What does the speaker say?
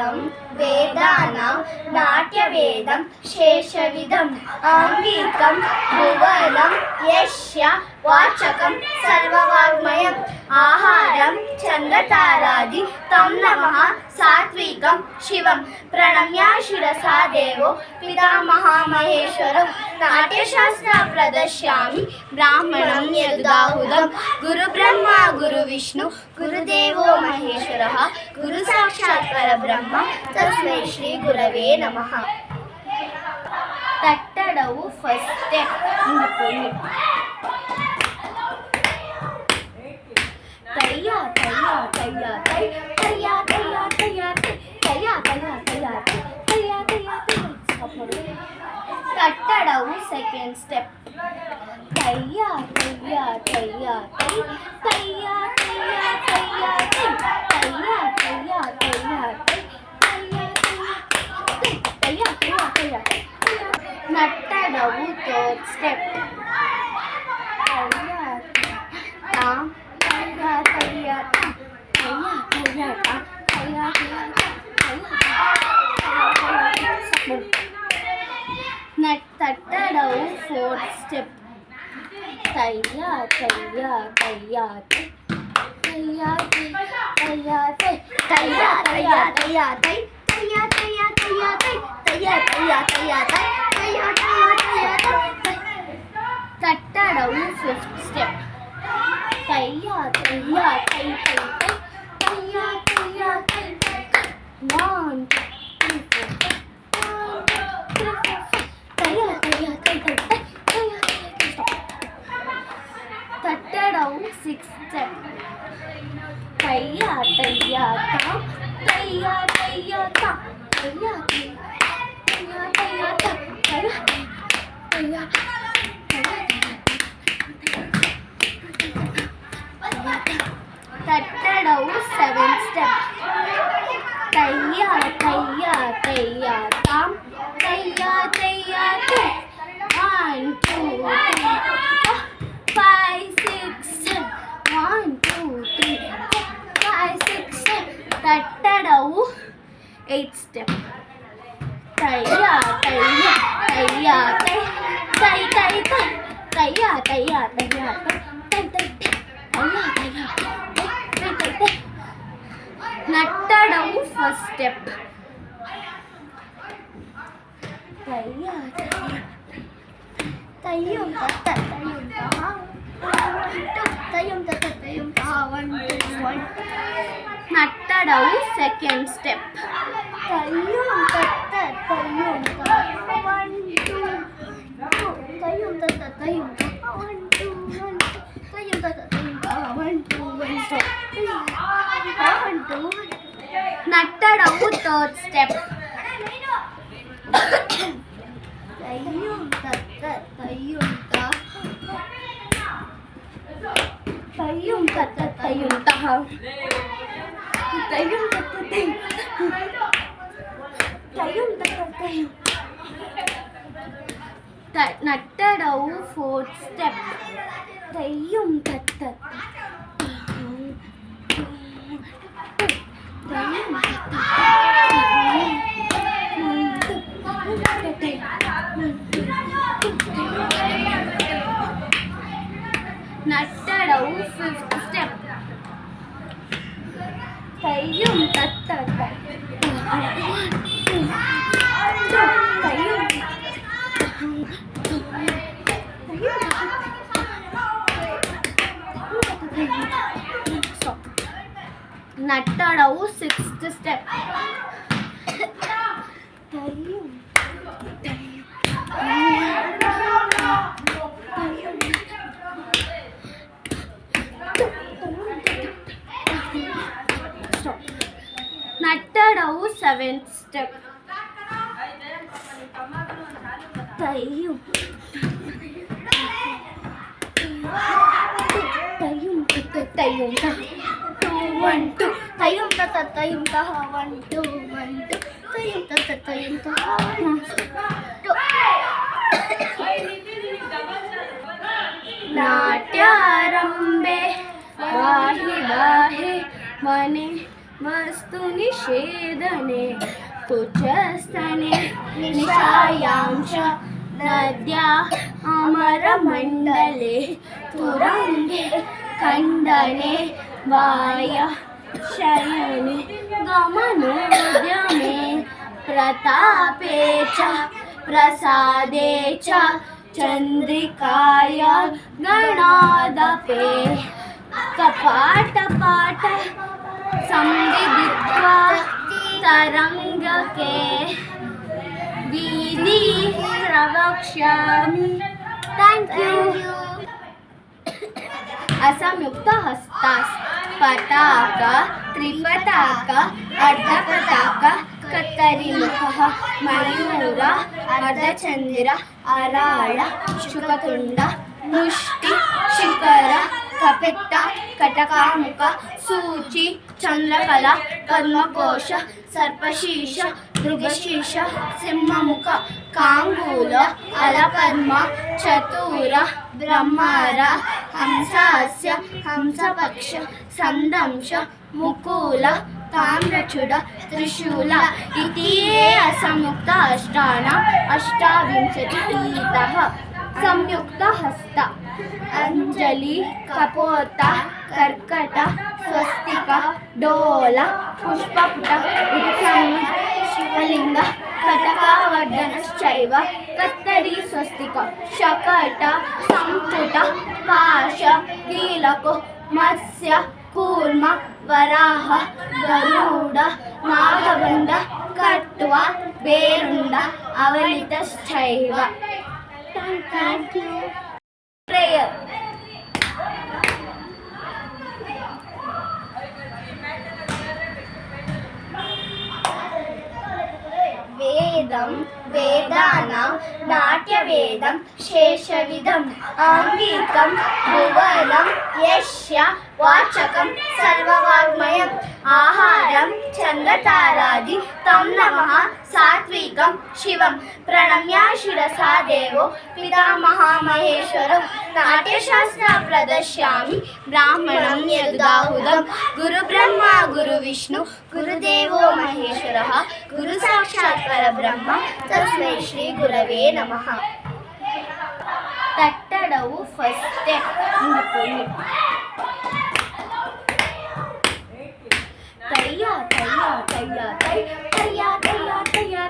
ವೇदानां वेदानां नाट्यवेदं शेषविदम् आङ्गिकं भुवनं यस्य वाचकं सर्ववाङ्मयम् आहारं छन्दतारादि तं नमः सात्विकं शिवं प्रणम्य शिरसा देवो पितामहमहेश्वरं नाट्यशास्त्र प्रदर्शयामि ब्राह्मणं यदुदाहुदं गुरुब्रह्मा गुरुविष्णु गुरुदेवो महेश्वरः गुरुसाक्षात् परब्रह्म तस्मै ಶ್ರೀ ಗುರವೇ ನಮಃ. ತಟ್ಟಡವು ಫಸ್ಟ್ ಸ್ಟೆಪ್. ತಯ್ಯ ತಯ್ಯ ತಯ್ಯ ತೈ ತಯ್ಯ ತಯ್ಯ ತಯ್ಯ ತಯ್ಯ ತಯ್ಯ ತಯ್ಯ ತಯ್ಯ ತಯ್ಯ ತಯ್ಯ. ತಟ್ಟಡವು ಸೆಕೆಂಡ್ ಸ್ಟೆಪ್. ತಯ್ಯ ತಯ್ಯ ತಯ್ಯ ತೈ ತಯ್ಯ ತಯ್ಯ ತಯ್ಯ ತೈ ತಯ್ಯ ತಯ್ಯ ತಯ್ಯ ತೈ ನಟ್ಟಡವು ಥರ್ಡ್ ಸ್ಟೆಪ್. ತಟ್ಟಡವು ಫೋರ್ತ್ ಸ್ಟೆಪ್. ತಯ್ಯ ತಯ್ಯ ತಯ್ಯ ತಯ್ಯ ತಯ್ಯ ತೈ ತಯ್ಯ ತಯ್ಯ ತಯ್ಯ ತೈ ತಯ್ಯ ತಯ್ಯ ತಯ್ಯ ತೈ ತಯ್ಯ ತಯ್ಯ ತಯ್ಯ ತೈ ತಯ್ಯ ತಯ್ಯ ತಯ್ಯ ತೈ. ತಟ್ಟಡವು ಫಿಫ್ತ್ ಸ್ಟೆಪ್. ತಯ್ಯ ತಯ್ಯ ತೈ ತೈ ತೈ ತಯ್ಯ ತಯ್ಯ ತೈ ತೈ. 1 2 3 4 ತಯ್ಯ ತಯ್ಯ ತೈ ತೈ ತೈ ತಯ್ಯ ತಯ್ಯ. ತಟ್ಟಡವು ಸಿಕ್ಸ್ತ್ ಸ್ಟೆಪ್. ತಯ್ಯ ತಯ್ಯ ತಾ ತಯ್ಯ ತಯ್ಯ ತಾ ತಯ್ಯ ತಯ್ಯ ತಯ್ಯ ತಾ ತಯ್ಯ ತಯ್ಯ ತಟ್ಟಡವು ಸೆವೆಂತ್ ಸ್ಟೆಪ್. ತಯ್ಯ ತಯ್ಯ ತಯ್ಯ ತಾಂ ತಯ್ಯ ತಯ್ಯ ತೈ 1 2 3 4 5 6 7 1 2 3 4 5 6 7. ತಟ್ಟಡವು ಏಯ್ತ್ ಸ್ಟೆಪ್. ತಯ್ಯ ತಯ್ಯ ತಯ್ಯ ತೈ ತೈ ತೈ ತೈ ತಯ್ಯ ತಯ್ಯ ತಯ್ಯ ತೈ ತೈ ತೈ ತಯ್ಯ ತಯ್ಯ ತೈ ತೈ ತೈ. ನಟ್ಟಡವು ಫಸ್ಟ್ ಸ್ಟೆಪ್. ತಯ್ಯ ತಯ್ಯ ತಯ್ಯಂ ತತ್ತ ತಯ್ಯಂ ತಹ 1 2 ತಯ್ಯಂ ತತ್ತ ತಯ್ಯಂ ತಹ 1 2 1. ನಟ್ಟಡವು ಸೆಕೆಂಡ್ ಸ್ಟೆಪ್. ತಯ್ಯಂ ತತ್ತ ತಯ್ಯಂ ತಹ 1 2 2 ತಯ್ಯಂ ತತ್ತ ತಯ್ಯಂ ತಹ 1 2 1 ತಯ್ಯಂ ತತ್ತ ತಯ್ಯಂ ತಹ 1 2 1 1 2. ನಟ್ಟಡವು ಥರ್ಡ್ ಸ್ಟೆಪ್. ತಯ್ಯಂ ತತ್ತ ತಯ್ಯಂ ತಹ ತಯ್ಯಂ ತತ್ತ ತಯ್ಯಂ ತಹ ತಯ್ಯಂ ತತ್ತ ತಯ್ಯಂ ತತ್ತ ತಯ್ಯಂ. ನಟ್ಟಡವು ಫೋರ್ತ್ ಸ್ಟೆಪ್. ತಯ್ಯಂ ತತ್ತ ತಯ್ಯಂ ತತ್ತ ನಟ್ಟಡವು ಫಿಫ್ತ್ ಸ್ಟೆಪ್. ತಯ್ಯಂ ತತ್ತ ನಟ್ಟಡವು ಸಿಕ್ಸ್ತ್ ಸ್ಟೆಪ್. ನಟ್ಟಡವು ಸೆವೆಂತ್ ಸ್ಟೆಪ್. ತಯ್ಯಂ ತಯ್ಯಂ ತಯ್ಯಂ 1 2 ತಯ್ಯಂ ತತ್ತ ತಯ್ಯಂ ತಹ 1 2 1 2 ತಯ್ಯಂ ತತ್ತ ತಯ್ಯಂ ತಹ 1 2. ನಾಟ್ಯಾರಂಭೆ ವಾಹಿ ವಾಹಿ ಮನೆ वस्तु निषेधने तुच्छस्तने निशायांश नद्या अमरमण्डले तुरङ्गे खण्डने वाय शयने गमनोद्यमे प्रतापे च प्रसादे च चन्द्रिकाय गणादपे कपाटपाट संविदित्वा तरङ्गके वीली प्रवक्ष्यामि। Thank you. असंयुक्त हस्तास पताक त्रिपताक अर्धपताक कत्तरिमुखः मयूर अर्धचन्द्र अराळ शुकतुण्ड मुष्टि शिखर कपित्त कटकामुख सूचि चंद्रकला पद्मकोश सर्पशीर्ष मृगशीर्ष सिंहमुख कांगूल अलपद्म चतुर ब्रह्मर हंसास्य हंसपक्ष संदंश मुकूल ताम्रचूड त्रिशूल इति असंयुक्त अष्टानाम् अष्टाविंशतिः। संयुक्त हस्त अंजलि कपोत कर्कट स्वस्तिक डोल पुष्पपुट उत्सव शिवलिंग कटकावर्धनश्चैव कत्तरी स्वस्तिक शकट संपुट पाश कीलको मत्स्य कूर्म वराह गरुड नागबंध कट्व बेरुंड अवलितश्चैव। Thank you. Prayer. वेदं वेदानां नाट्यवेदं शेषविदम् आङ्गिकं भुवनं यस्य वाचकं सर्ववाङ्मयम् आहारं चन्द्रतारादि तं नमः सात्विकं शिवं प्रणम्य शिरसा देवो पितामहमहेश्वरं नाट्यशास्त्र प्रदर्शयामि ब्राह्मणं यदुदाहुदं गुरुब्रह्मा गुरुविष्णु गुरुदेवो महेश्वरः गुरुसाक्षात् परब्रह्म तस्मै श्री गुरवे नमः। तट्टडवु फस्ट स्टेप तैया तैया तैया तैया तैया तैया